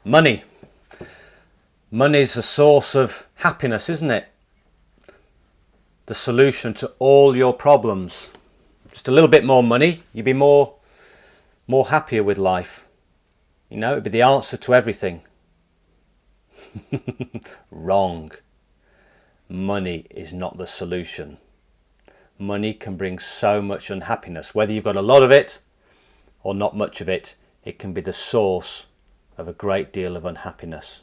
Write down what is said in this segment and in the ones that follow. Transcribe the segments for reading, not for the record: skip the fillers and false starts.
Money. Money's the source of happiness, isn't it? The solution to all your problems. Just a little bit more money, you'd be more happier with life. You know, it'd be the answer to everything. Wrong. Money is not the solution. Money can bring so much unhappiness. Whether you've got a lot of it or not much of it, it can be the source of a great deal of unhappiness.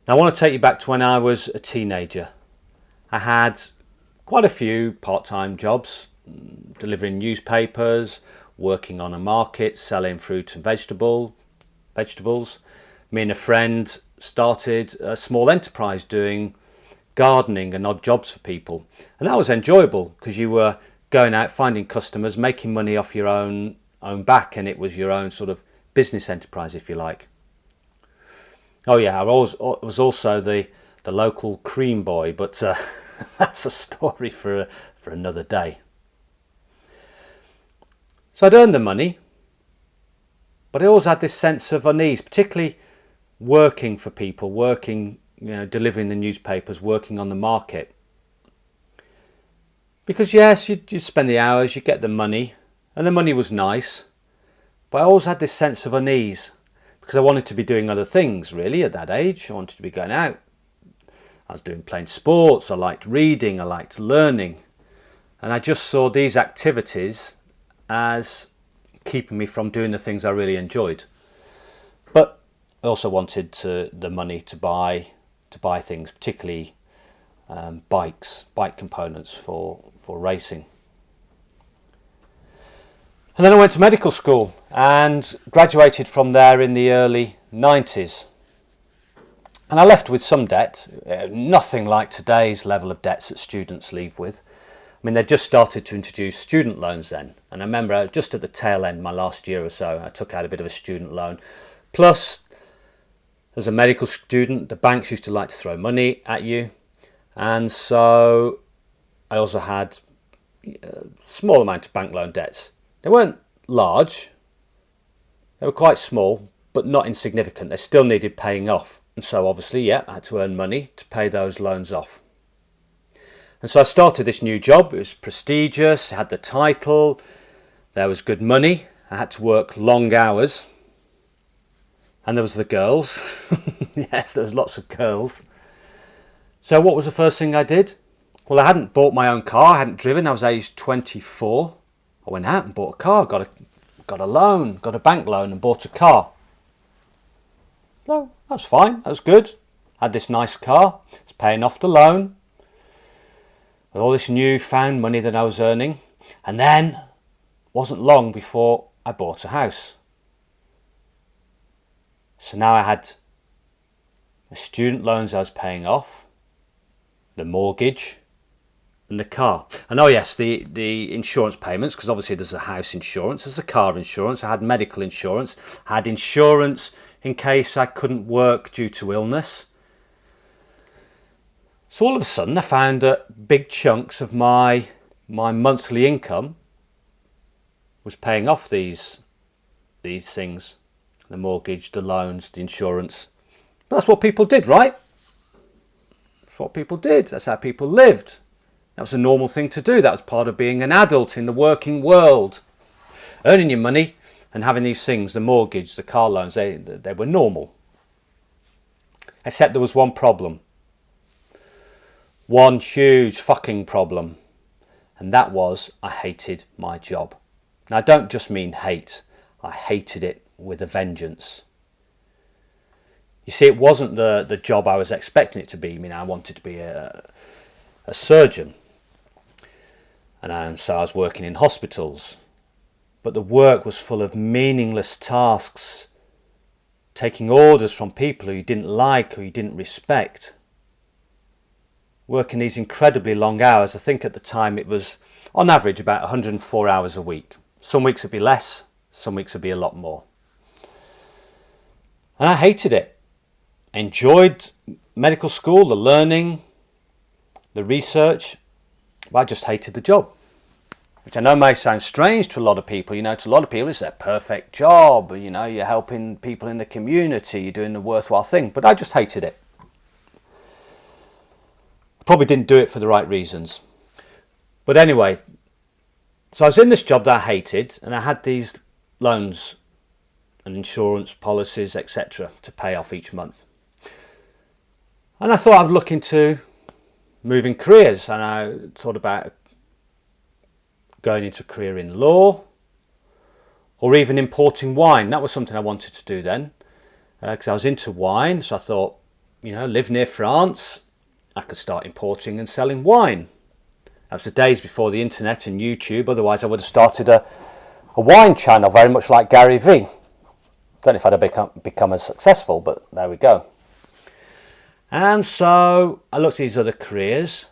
Now, I want to take you back to when I was a teenager. I had quite a few part-time jobs, delivering newspapers, working on a market, selling fruit and vegetables. Me and a friend started a small enterprise doing gardening and odd jobs for people. And that was enjoyable because you were going out, finding customers, making money off your own back, and it was your own sort of business enterprise, if you like. Oh yeah, I was also the local cream boy, but that's a story for another day. So I'd earned the money, but I always had this sense of unease, particularly working for people, delivering the newspapers, working on the market. Because yes, you spend the hours, you get the money, and the money was nice, but I always had this sense of unease because I wanted to be doing other things really at that age. I wanted to be going out. I was playing sports, I liked reading, I liked learning, and I just saw these activities as keeping me from doing the things I really enjoyed. But I also wanted the money to buy things, particularly bike components for racing. And then I went to medical school and graduated from there in the early 90s. And I left with some debt, nothing like today's level of debts that students leave with. I mean, they just started to introduce student loans then. And I remember just at the tail end, my last year or so, I took out a bit of a student loan. Plus, as a medical student, the banks used to like to throw money at you. And so I also had a small amount of bank loan debts. They weren't large. They were quite small, but not insignificant. They still needed paying off. And so obviously, I had to earn money to pay those loans off. And so I started this new job. It was prestigious, it had the title, there was good money. I had to work long hours. And there was the girls. Yes, there was lots of girls. So what was the first thing I did? Well, I hadn't bought my own car, I hadn't driven, I was aged 24. I went out and bought a car, got a loan, got a bank loan and bought a car. No, that was fine, that was good. Had this nice car, it's paying off the loan. With all this newfound money that I was earning. And then, wasn't long before I bought a house. So now I had the student loans I was paying off, the mortgage, and the car. And oh yes, the insurance payments, because obviously there's a house insurance, there's a car insurance, I had medical insurance, I had insurance in case I couldn't work due to illness. So all of a sudden I found that big chunks of my monthly income was paying off these things. The mortgage, the loans, the insurance. But that's what people did, right? That's what people did. That's how people lived. That was a normal thing to do. That was part of being an adult in the working world. Earning your money and having these things, the mortgage, the car loans, they were normal. Except there was one problem. One huge fucking problem. And that was I hated my job. Now I don't just mean hate. I hated it with a vengeance. You see, it wasn't the job I was expecting it to be. I mean, I wanted to be a surgeon. And so I was working in hospitals. But the work was full of meaningless tasks. Taking orders from people who you didn't like or you didn't respect. Working these incredibly long hours. I think at the time it was on average about 104 hours a week. Some weeks it'd be less, some weeks it'd be a lot more. And I hated it. Enjoyed medical school, the learning, the research, but I just hated the job. which I know may sound strange to a lot of people. You know, to a lot of people it's their perfect job. You know, you're helping people in the community, you're doing a worthwhile thing. But I just hated it. Probably didn't do it for the right reasons. But anyway, so I was in this job that I hated, and I had these loans and insurance policies, etc., to pay off each month. And I thought I'd look into moving careers, and I thought about going into a career in law or even importing wine. That was something I wanted to do then, because I was into wine. So I thought, you know, live near France, I could start importing and selling wine. That was the days before the internet and YouTube. Otherwise I would have started a wine channel, very much like Gary Vee. Don't know if I'd have become as successful, but there we go. And so I looked at these other careers.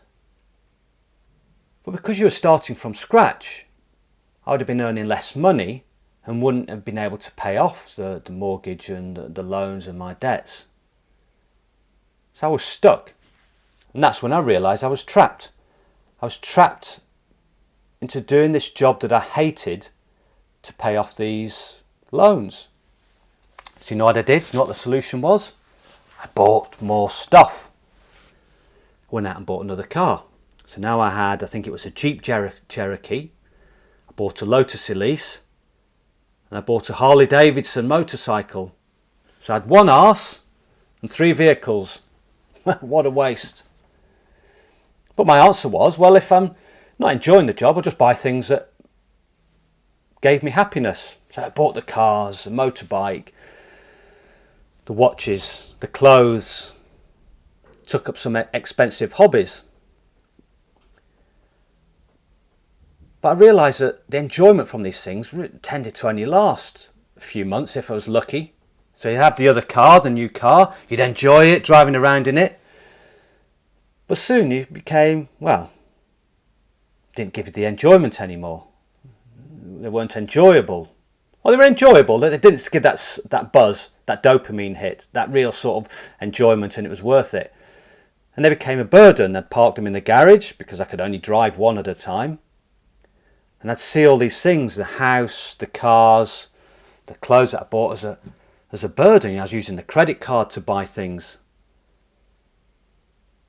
But because you were starting from scratch, I would have been earning less money and wouldn't have been able to pay off the mortgage and the loans and my debts. So I was stuck. And that's when I realised I was trapped. I was trapped into doing this job that I hated to pay off these loans. So you know what I did? You know what the solution was? I bought more stuff. Went out and bought another car. So now I had, I think it was a Jeep Cherokee. I bought a Lotus Elise. And I bought a Harley Davidson motorcycle. So I had one arse and 3 vehicles. What a waste. But my answer was, well, if I'm not enjoying the job, I'll just buy things that gave me happiness. So I bought the cars, the motorbike, the watches, the clothes, took up some expensive hobbies. But I realised that the enjoyment from these things tended to only last a few months if I was lucky. So you'd have the other car, the new car, you'd enjoy it, driving around in it. But soon you became, well, didn't give you the enjoyment anymore. They weren't enjoyable. Well, they were enjoyable, they didn't give that buzz, that dopamine hit, that real sort of enjoyment, and it was worth it. And they became a burden. I'd parked them in the garage because I could only drive one at a time. And I'd see all these things, the house, the cars, the clothes that I bought as a burden. I was using the credit card to buy things.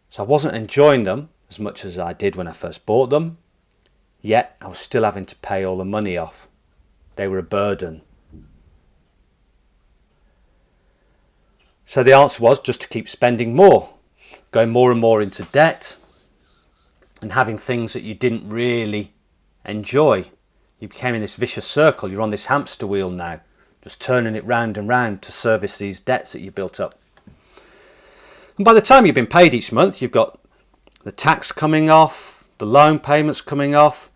So I wasn't enjoying them as much as I did when I first bought them. Yet I was still having to pay all the money off. They were a burden. So the answer was just to keep spending more, going more and more into debt, and having things that you didn't really enjoy. You became in this vicious circle. You're on this hamster wheel now, just turning it round and round to service these debts that you built up. And by the time you've been paid each month, you've got the tax coming off, the loan payments coming off.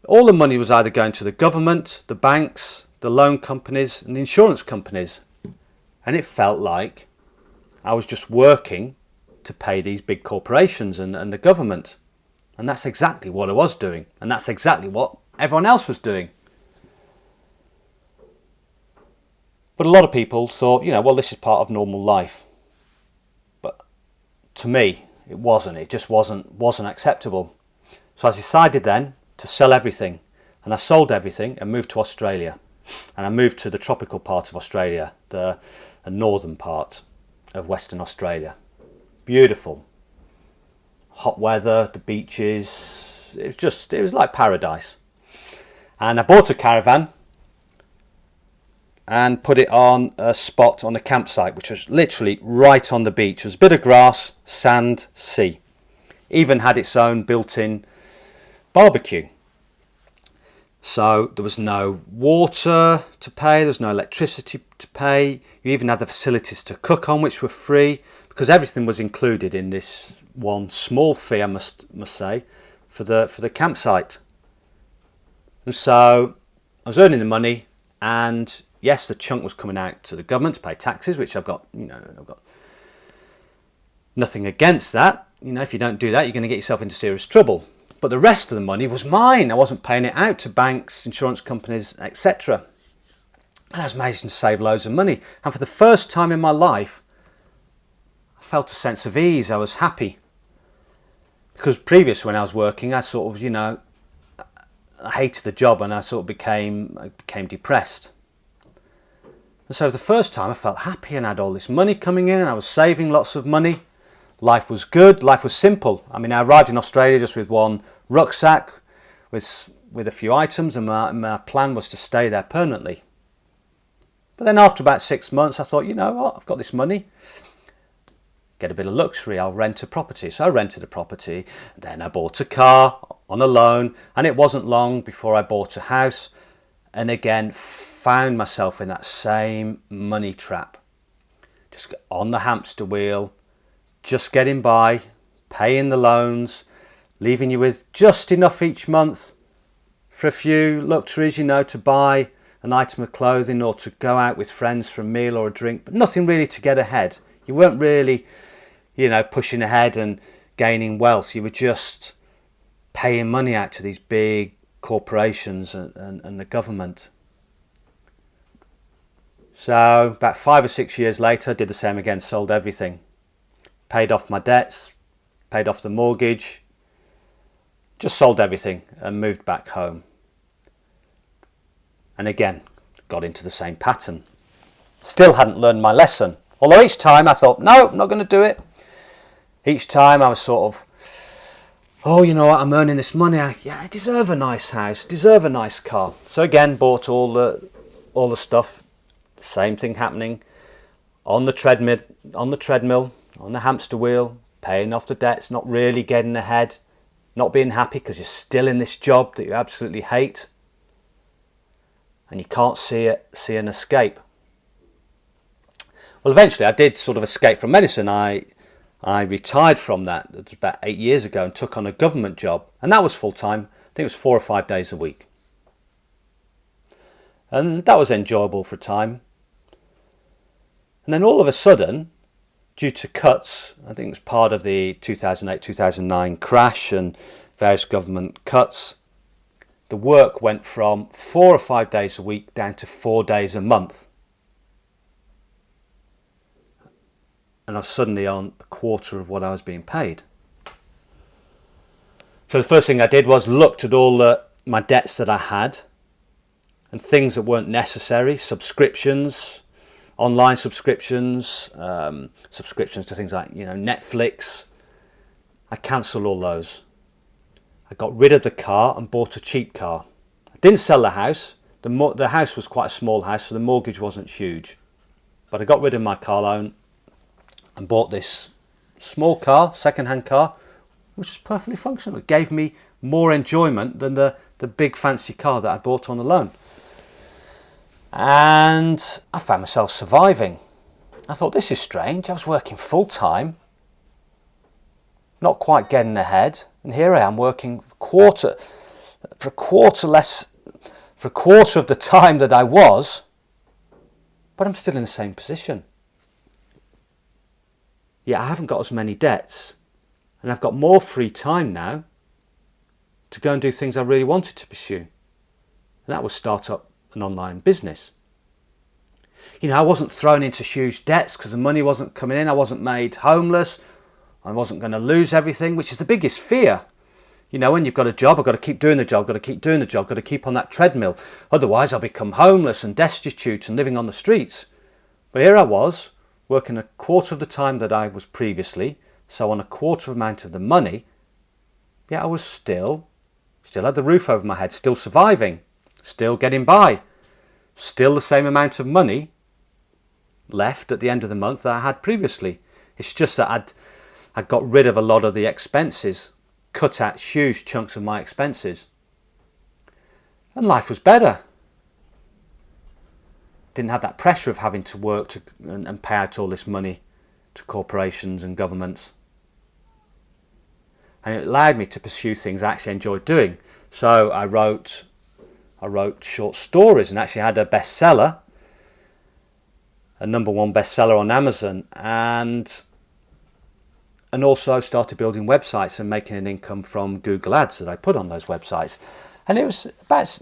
All the money was either going to the government, the banks, the loan companies and the insurance companies. And it felt like I was just working to pay these big corporations and the government. And that's exactly what I was doing. And that's exactly what everyone else was doing. But a lot of people thought, you know, well, this is part of normal life. But to me, it wasn't. It just wasn't acceptable. So I decided then to sell everything. And I sold everything and moved to Australia. And I moved to the tropical part of Australia, the northern part of Western Australia. Beautiful. Hot weather, the beaches, it was like paradise. And I bought a caravan and put it on a spot on a campsite, which was literally right on the beach. There was a bit of grass, sand, sea. Even had its own built-in barbecue. So there was no water to pay, there was no electricity to pay. You even had the facilities to cook on, which were free, because everything was included in this one small fee, I must say, for the campsite. And so I was earning the money, and yes, the chunk was coming out to the government to pay taxes, which I've got nothing against that. You know, if you don't do that, you're going to get yourself into serious trouble. But the rest of the money was mine. I wasn't paying it out to banks, insurance companies, etc. And I was managing to save loads of money. And for the first time in my life, I felt a sense of ease. I was happy. Because previous when I was working, I sort of, I hated the job, and I sort of became depressed. And so the first time I felt happy and I had all this money coming in and I was saving lots of money. Life was good, life was simple. I mean, I arrived in Australia just with one rucksack with a few items, and my plan was to stay there permanently. But then after about 6 months, I thought, you know what, I've got this money. Get a bit of luxury, I'll rent a property. So I rented a property, then I bought a car on a loan, and it wasn't long before I bought a house, and again found myself in that same money trap. Just on the hamster wheel, just getting by, paying the loans, leaving you with just enough each month for a few luxuries, you know, to buy an item of clothing or to go out with friends for a meal or a drink, but nothing really to get ahead. You weren't really, you know, pushing ahead and gaining wealth. You were just paying money out to these big corporations and the government. So about 5 or 6 years later, I did the same again, sold everything. Paid off my debts, paid off the mortgage, just sold everything and moved back home. And again, got into the same pattern. Still hadn't learned my lesson. Although each time I thought, no, I'm not going to do it. Each time I was sort of, oh, you know what, I'm earning this money. I deserve a nice house, deserve a nice car. So again, bought all the stuff. Same thing happening on the treadmill, on the hamster wheel, paying off the debts, not really getting ahead, not being happy because you're still in this job that you absolutely hate, and you can't see an escape. Well, eventually I did sort of escape from medicine. I retired from that. It was about 8 years ago, and took on a government job, and that was full time. I think it was 4 or 5 days a week, and that was enjoyable for a time. And then all of a sudden, due to cuts, I think it was part of the 2008-2009 crash and various government cuts, the work went from 4 or 5 days a week down to 4 days a month. And I was suddenly on a quarter of what I was being paid. So the first thing I did was looked at all my debts that I had and things that weren't necessary, subscriptions, online subscriptions, subscriptions to things like, you know, Netflix. I cancelled all those. I got rid of the car and bought a cheap car. I didn't sell the house. The house was quite a small house, so the mortgage wasn't huge. But I got rid of my car loan and bought this small car, second-hand car, which was perfectly functional. It gave me more enjoyment than the big fancy car that I bought on a loan. And I found myself surviving. I thought, this is strange. I was working full time, not quite getting ahead, and here I am working for a quarter of the time that I was, but I'm still in the same position. Yeah, I haven't got as many debts, and I've got more free time now to go and do things I really wanted to pursue. And that was start up an online business. You know, I wasn't thrown into huge debts because the money wasn't coming in. I wasn't made homeless. I wasn't going to lose everything, which is the biggest fear. You know, when you've got a job, I've got to keep doing the job, got to keep doing the job, got to keep on that treadmill. Otherwise, I'll become homeless and destitute and living on the streets. But here I was, working a quarter of the time that I was previously, so on a quarter amount of the money, yet I was still had the roof over my head, still surviving, still getting by, still the same amount of money left at the end of the month that I had previously. It's just that I'd got rid of a lot of the expenses, cut out huge chunks of my expenses, and life was better. Didn't have that pressure of having to work and pay out all this money to corporations and governments. And it allowed me to pursue things I actually enjoyed doing. So I wrote short stories and actually had a bestseller, a #1 bestseller on Amazon, and also started building websites and making an income from Google Ads that I put on those websites. And it was about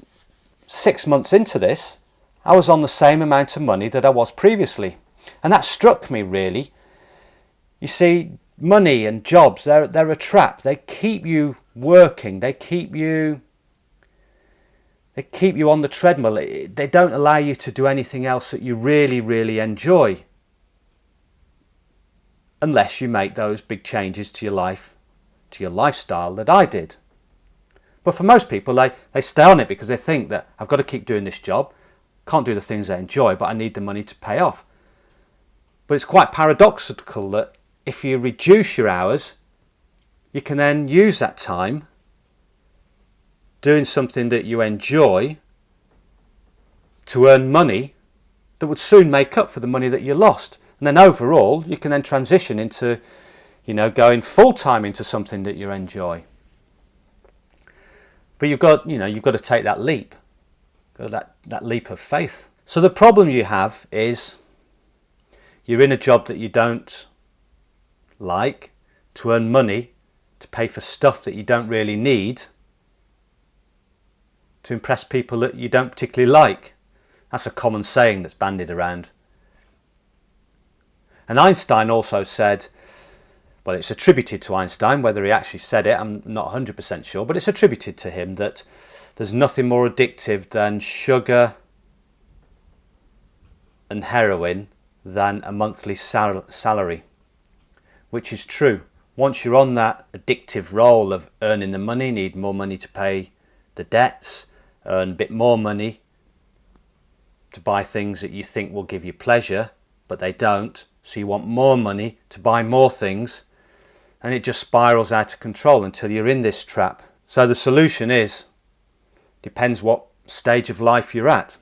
6 months into this, I was on the same amount of money that I was previously. And that struck me really. You see, money and jobs, they're a trap. They keep you working. They keep you They keep you on the treadmill. They don't allow you to do anything else that you really, really enjoy. Unless you make those big changes to your life, to your lifestyle that I did. But for most people, they stay on it because they think that I've got to keep doing this job. Can't do the things I enjoy, but I need the money to pay off. But it's quite paradoxical that if you reduce your hours, you can then use that time doing something that you enjoy to earn money that would soon make up for the money that you lost. And then overall, you can then transition into, going full-time into something that you enjoy. But you've got to take that leap, that leap of faith. So the problem you have is you're in a job that you don't like to earn money to pay for stuff that you don't really need to impress people that you don't particularly like. That's a common saying that's bandied around. And Einstein also said, well, it's attributed to Einstein, whether he actually said it, I'm not 100% sure, but it's attributed to him that there's nothing more addictive than sugar and heroin than a monthly salary, which is true. Once you're on that addictive role of earning the money, need more money to pay the debts, earn a bit more money to buy things that you think will give you pleasure, but they don't, so you want more money to buy more things, and it just spirals out of control until you're in this trap. So the solution depends what stage of life you're at.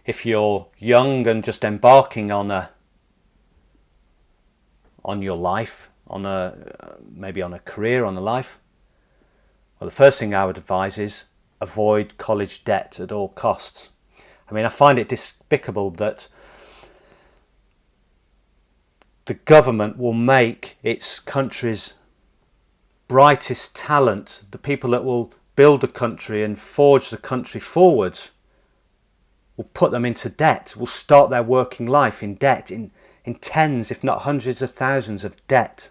If you're young and just embarking on your life, maybe on a career, on a life, well, the first thing I would advise is avoid college debt at all costs. I mean, I find it despicable that the government will make its country's brightest talent, the people that will build the country and forge the country forwards, will put them into debt, will start their working life in debt, in tens, if not hundreds of thousands of debt.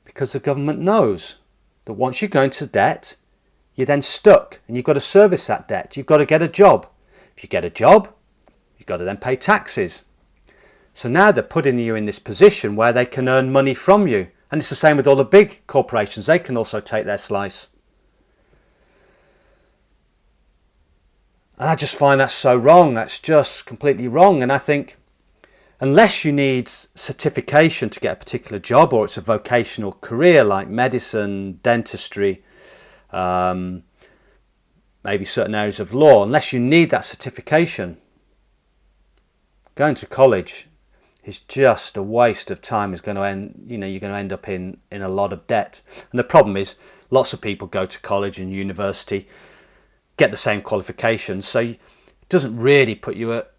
Because the government knows that once you go into debt, you're then stuck and you've got to service that debt. You've got to get a job. If you get a job, you've got to then pay taxes. So now they're putting you in this position where they can earn money from you. And it's the same with all the big corporations. They can also take their slice. And I just find that so wrong. That's just completely wrong. And I think unless you need certification to get a particular job, or it's a vocational career like medicine, dentistry, maybe certain areas of law, unless you need that certification, going to college is just a waste of time. Is going to end, you're going to end up in a lot of debt. And the problem is lots of people go to college and university, get the same qualifications, so it doesn't really put you at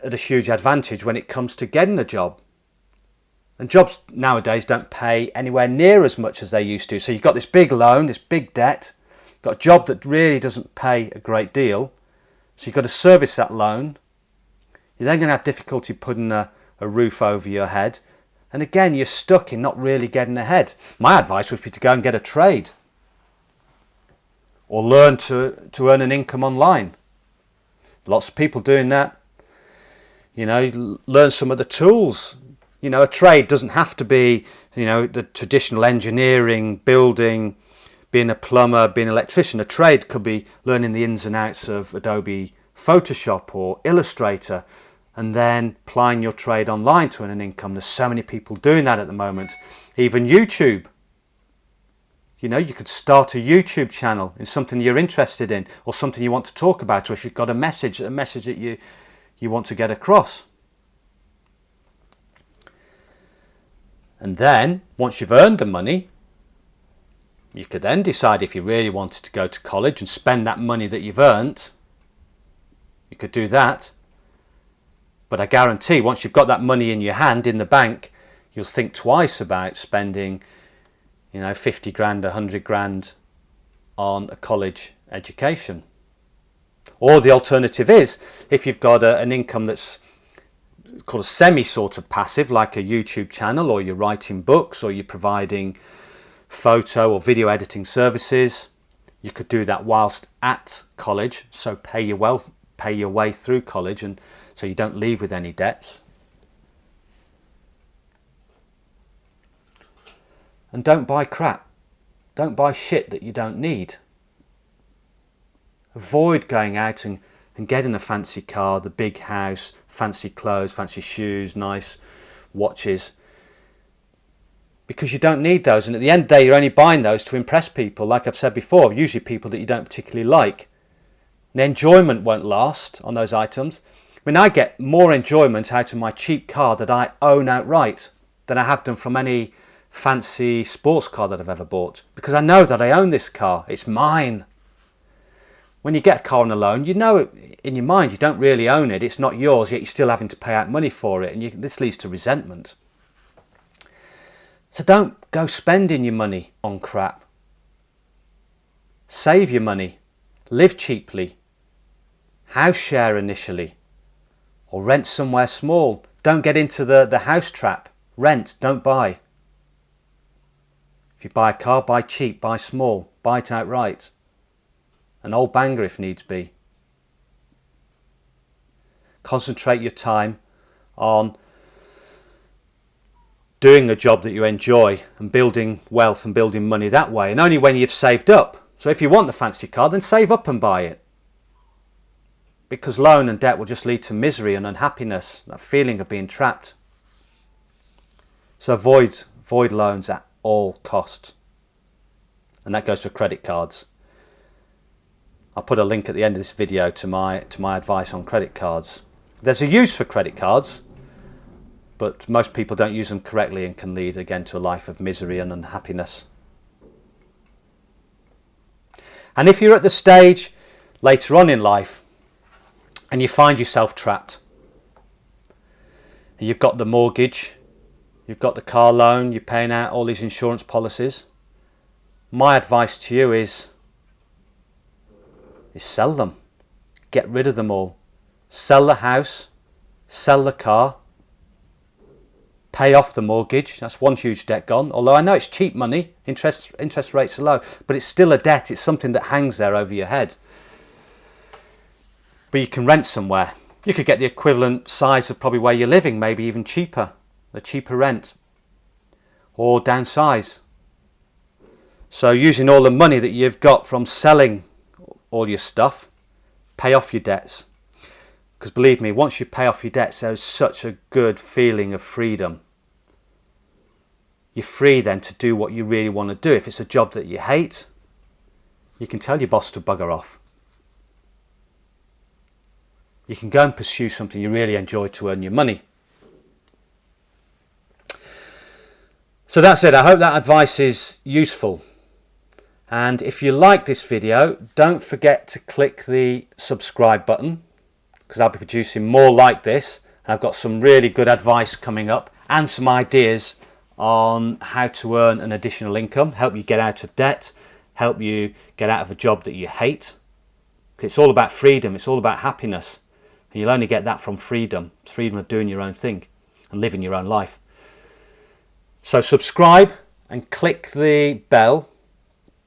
a huge advantage when it comes to getting a job. And jobs nowadays don't pay anywhere near as much as they used to. So you've got this big loan, this big debt, you've got a job that really doesn't pay a great deal, so you've got to service that loan. You're then going to have difficulty putting a roof over your head, and again you're stuck in not really getting ahead. My advice would be to go and get a trade, or learn to earn an income online. Lots of people doing that. Learn some of the tools. A trade doesn't have to be, the traditional engineering, building, being a plumber, being an electrician. A trade could be learning the ins and outs of Adobe Photoshop or Illustrator, and then applying your trade online to earn an income. There's so many people doing that at the moment. Even YouTube. You could start a YouTube channel in something you're interested in, or something you want to talk about, or if you've got a message that you want to get across. And then, once you've earned the money, you could then decide if you really wanted to go to college and spend that money that you've earned. You could do that. But I guarantee, once you've got that money in your hand, in the bank, you'll think twice about spending 50 grand, 100 grand on a college education. Or the alternative is, if you've got an income that's called a semi sort of passive, like a YouTube channel, or you're writing books, or you're providing photo or video editing services. You could do that whilst at college, so pay your way through college, and so you don't leave with any debts. And don't buy crap. Don't buy shit that you don't need. Avoid going out and getting a fancy car, the big house, fancy clothes, fancy shoes, nice watches, because you don't need those. And at the end of the day, you're only buying those to impress people, like I've said before, usually people that you don't particularly like. The enjoyment won't last on those items. I mean, I get more enjoyment out of my cheap car that I own outright than I have done from any fancy sports car that I've ever bought, because I know that I own this car. It's mine. When you get a car on a loan, you know in your mind you don't really own it. It's not yours, yet you're still having to pay out money for it, and this leads to resentment. So don't go spending your money on crap. Save your money. Live cheaply. House share initially. Or rent somewhere small. Don't get into the house trap. Rent, don't buy. If you buy a car, buy cheap, buy small, buy it outright. An old banger if needs be. Concentrate your time on doing a job that you enjoy and building wealth and building money that way, and only when you've saved up. So if you want the fancy car, then save up and buy it, because loan and debt will just lead to misery and unhappiness, that feeling of being trapped. So avoid loans at all costs, and that goes for credit cards. I'll put a link at the end of this video to my advice on credit cards. There's a use for credit cards, but most people don't use them correctly and can lead again to a life of misery and unhappiness. And if you're at the stage later on in life and you find yourself trapped, and you've got the mortgage, you've got the car loan, you're paying out all these insurance policies, my advice to you is sell them. Get rid of them all. Sell the house, sell the car, pay off the mortgage. That's one huge debt gone. Although I know it's cheap money, interest rates are low, but it's still a debt. It's something that hangs there over your head. But you can rent somewhere. You could get the equivalent size of probably where you're living, maybe even cheaper, a cheaper rent, or downsize. So using all the money that you've got from selling all your stuff, pay off your debts. Because believe me, once you pay off your debts, there's such a good feeling of freedom. You're free then to do what you really want to do. If it's a job that you hate, you can tell your boss to bugger off. You can go and pursue something you really enjoy to earn your money. So that's it. I hope that advice is useful. And if you like this video, don't forget to click the subscribe button, because I'll be producing more like this. I've got some really good advice coming up and some ideas on how to earn an additional income, help you get out of debt, help you get out of a job that you hate. It's all about freedom. It's all about happiness. And you'll only get that from freedom. It's freedom of doing your own thing and living your own life. So subscribe and click the bell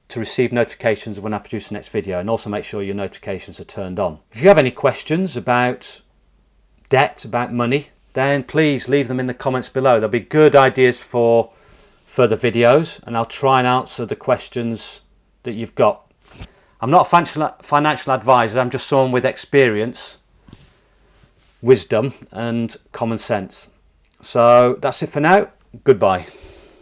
to receive notifications when I produce the next video, and also make sure your notifications are turned on. If you have any questions about debt, about money, then please leave them in the comments below. There'll be good ideas for further videos, and I'll try and answer the questions that you've got. I'm not a financial advisor, I'm just someone with experience, wisdom and common sense. So that's it for now. Goodbye.